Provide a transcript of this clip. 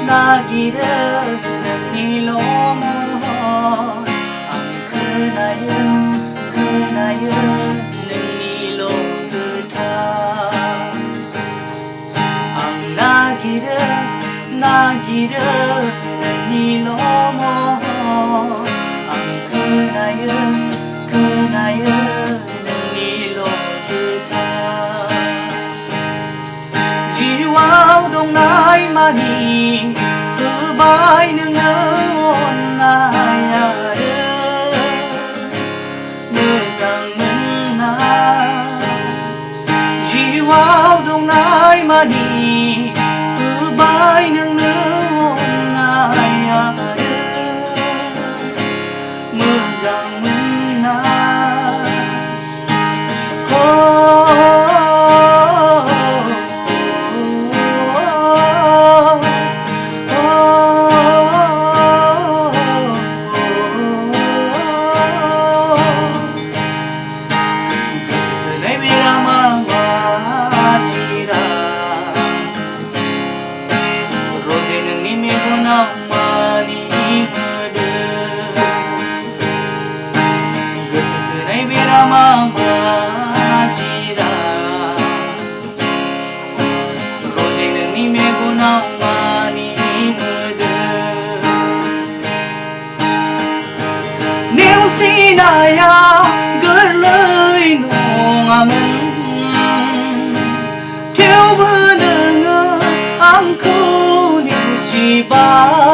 나기를 니로모 그나여 니로 그다 나기를 니로모 그나여 니로 그다 지와우 동나이마니 그바이는 나야를 늦었는 나 지와우 동나이마니 그바이는 나야를 늦었는 나 Sinaya gerlei nongamen theo bơ nương angku ni si ba